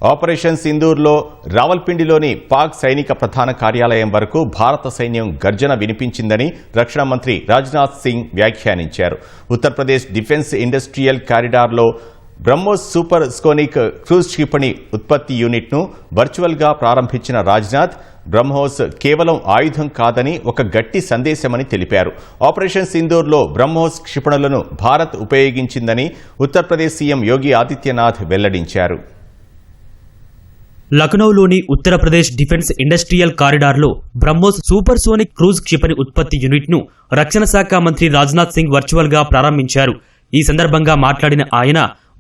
Operation సింధూర్లో రావల్పిండిలోని Pak సైనిక ప్రధాన కార్యాలయం వరకు భారత సైన్యం గర్జన వినిపించిందని రక్షణ మంత్రి రాజ్నాథ్ సింగ్ వ్యాఖ్యానించారు. ఉత్తరప్రదేశ్ డిఫెన్స్ ఇండస్ట్రియల్ కారిడార్లో బ్రహ్మోస్ సూపర్ సోనిక్ క్రూజ్ క్షిపణి ఉత్పత్తి యూనిట్ను వర్చువల్గా ప్రారంభించిన రాజ్నాథ్, బ్రహ్మోస్ కేవలం ఆయుధం కాదని ఒక గట్టి సందేశమని తెలిపారు. ఆపరేషన్ సింధూర్లో బ్రహ్మోస్ క్షిపణులను భారత్ ఉపయోగించిందని ఉత్తరప్రదేశ్ సీఎం యోగి ఆదిత్యనాథ్ వెల్లడించారు. లక్నోలోని ఉత్తరప్రదేశ్ డిఫెన్స్ ఇండస్ట్రియల్ కారిడార్లో బ్రహ్మోస్ సూపర్ సోనిక్ క్రూజ్ క్షిపణి ఉత్పత్తి యూనిట్ను రక్షణ శాఖ మంత్రి రాజ్నాథ్ సింగ్ వర్చువల్గా ప్రారంభించారు. ఈ సందర్భంగా మాట్లాడిన ఆయన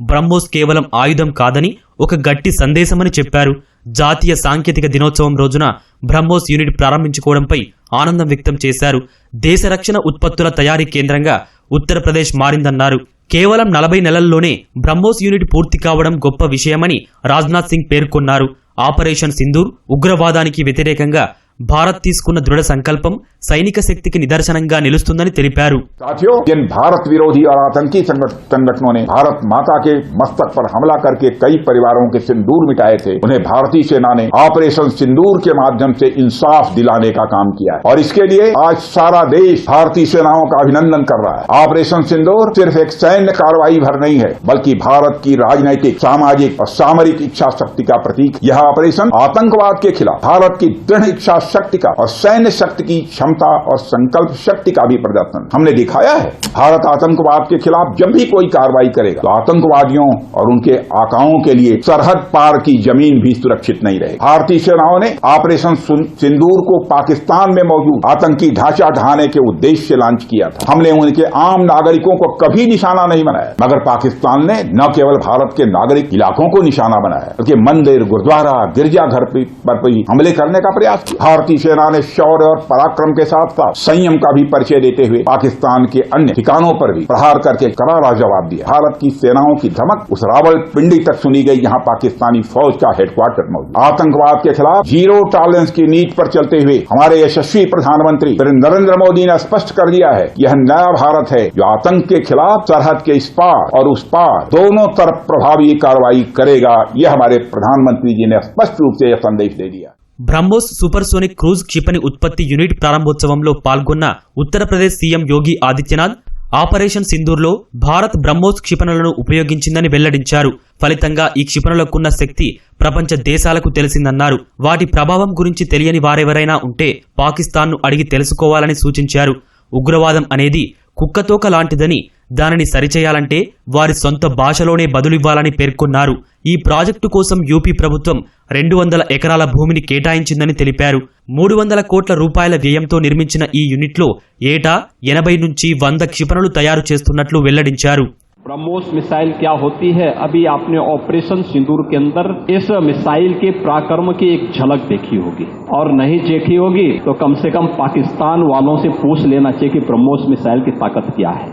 బ్రహ్మోస్ కేవలం ఆయుధం కాదని ఒక గట్టి సందేశమని చెప్పారు. జాతీయ సాంకేతిక దినోత్సవం రోజున బ్రహ్మోస్ యూనిట్ ప్రారంభించుకోవడంపై ఆనందం వ్యక్తం చేశారు. దేశ రక్షణ ఉత్పత్తుల తయారీ కేంద్రంగా ఉత్తరప్రదేశ్ మారిందన్నారు. కేవలం 40 నెలల్లోనే బ్రహ్మోస్ యూనిట్ పూర్తి కావడం గొప్ప విషయమని రాజ్నాథ్ సింగ్ పేర్కొన్నారు. ఆపరేషన్ సింధూర్ ఉగ్రవాదానికి వ్యతిరేకంగా भारत తీసుకున్న దృఢ సంకల్పం సైనిక శక్తికి నిదర్శనంగా నిలుస్తుందని తెలిపారు. साथियों, जिन भारत विरोधी और आतंकी संगठनों ने भारत माता के मस्तक पर हमला करके कई परिवारों के सिंदूर मिटाए थे, उन्हें भारतीय सेना ने ऑपरेशन सिंदूर के माध्यम से इंसाफ दिलाने का काम किया है और इसके लिए आज सारा देश भारतीय सेनाओं का अभिनंदन कर रहा है. ऑपरेशन सिंदूर सिर्फ एक सैन्य कार्रवाई भर नहीं है, बल्कि भारत की राजनैतिक, सामाजिक और सामरिक इच्छा शक्ति का प्रतीक. यह ऑपरेशन आतंकवाद के खिलाफ भारत की दृढ़ इच्छा शक्ति का और सैन्य शक्ति की क्षमता और संकल्प शक्ति का भी प्रदर्शन हमने दिखाया है. भारत आतंकवाद के खिलाफ जब भी कोई कार्रवाई करेगा तो आतंकवादियों और उनके आकाओं के लिए सरहद पार की जमीन भी सुरक्षित नहीं रहेगी. भारतीय सेनाओं ने ऑपरेशन सिंदूर को पाकिस्तान में मौजूद आतंकी ढांचा ढहाने के उद्देश्य से लॉन्च किया था. हमने उनके आम नागरिकों को कभी निशाना नहीं बनाया, मगर पाकिस्तान ने न केवल भारत के नागरिक इलाकों को निशाना बनाया, बल्कि मंदिर, गुरुद्वारा, गिरजाघर पर भी हमले करने का प्रयास किया. भारतीय सेना ने शौर्य और पराक्रम के साथ साथ संयम का भी परिचय देते हुए पाकिस्तान के अन्य ठिकानों पर भी प्रहार करके करारा जवाब दिया. भारत की सेनाओं की धमक उस रावलपिंडी तक सुनी गई, जहां पाकिस्तानी फौज का हेडक्वार्टर मौजूद. आतंकवाद के खिलाफ जीरो टॉलरेंस की नीति पर चलते हुए हमारे यशस्वी प्रधानमंत्री नरेंद्र मोदी ने स्पष्ट कर दिया है, यह नया भारत है जो आतंक के खिलाफ सरहद के इस पार और उस पार दोनों तरफ प्रभावी कार्रवाई करेगा. यह हमारे प्रधानमंत्री जी ने स्पष्ट रूप से यह संदेश दे दिया. బ్రహ్మోస్ సూపర్ సోనిక్ క్రూజ్ క్షిపణి ఉత్పత్తి యూనిట్ ప్రారంభోత్సవంలో పాల్గొన్న ఉత్తరప్రదేశ్ సీఎం యోగి ఆదిత్యనాథ్ ఆపరేషన్ సింధూర్లో భారత్ బ్రహ్మోస్ క్షిపణులను ఉపయోగించిందని వెల్లడించారు. ఫలితంగా ఈ క్షిపణులకున్న శక్తి ప్రపంచ దేశాలకు తెలిసిందన్నారు. వాటి ప్రభావం గురించి తెలియని వారెవరైనా ఉంటే పాకిస్తాన్ను అడిగి తెలుసుకోవాలని సూచించారు. ఉగ్రవాదం అనేది కుక్కతోక లాంటిదని, దానిని సరిచేయాలంటే వారి సొంత భాషలోనే బదులివ్వాలని పేర్కొన్నారు. ఈ ప్రాజెక్టు కోసం యూపీ ప్రభుత్వం 200 ఎకరాల భూమిని కేటాయించిందని తెలిపారు. 300 కోట్ల రూపాయల వ్యయంతో నిర్మించిన ఈ యూనిట్లో ఏటా 80 నుంచి 100 క్షిపణులు తయారు చేస్తున్నట్లు వెల్లడించారు. ब्रह्मोस मिसाइल क्या होती है, अभी आपने ऑपरेशन सिंदूर के अंदर इस मिसाइल के पराक्रम की एक झलक देखी होगी, और नहीं देखी होगी तो कम से कम पाकिस्तान वालों से पूछ लेना चाहिए कि ब्रह्मोस मिसाइल की ताकत क्या है.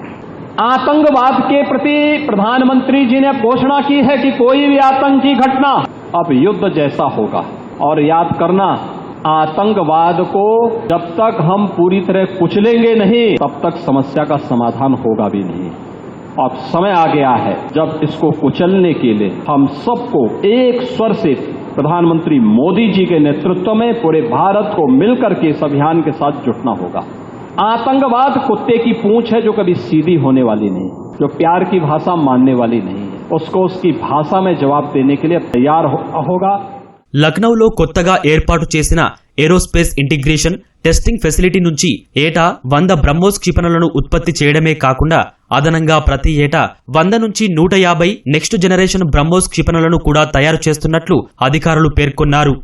आतंकवाद के प्रति प्रधानमंत्री जी ने घोषणा की है कि कोई भी आतंकी घटना अब युद्ध जैसा होगा, और याद करना, आतंकवाद को जब तक हम पूरी तरह कुचलेंगे नहीं तब तक समस्या का समाधान होगा भी नहीं. अब समय आ गया है जब इसको कुचलने के लिए हम सबको एक स्वर से प्रधानमंत्री मोदी जी के नेतृत्व में पूरे भारत को मिलकर के इस अभियान के साथ जुटना होगा. आतंकवाद कुत्ते की पूंछ है जो कभी सीधी होने वाली नहीं, जो प्यार की भाषा मानने वाली नहीं है. उसको उसकी भाषा में जवाब देने के लिए तैयार होगा. లక్నోలో కొత్తగా ఏర్పాటు చేసిన ఏరోస్పేస్ ఇంటిగ్రేషన్ టెస్టింగ్ ఫెసిలిటీ నుంచి ఏటా 100 బ్రహ్మోస్ క్షిపణులను ఉత్పత్తి చేయడమే కాకుండా అదనంగా ప్రతి ఏటా 100 నుంచి 150 నెక్స్ట్ జనరేషన్ బ్రహ్మోస్ క్షిపణులను కూడా తయారు చేస్తున్నట్లు అధికారులు పేర్కొన్నారు.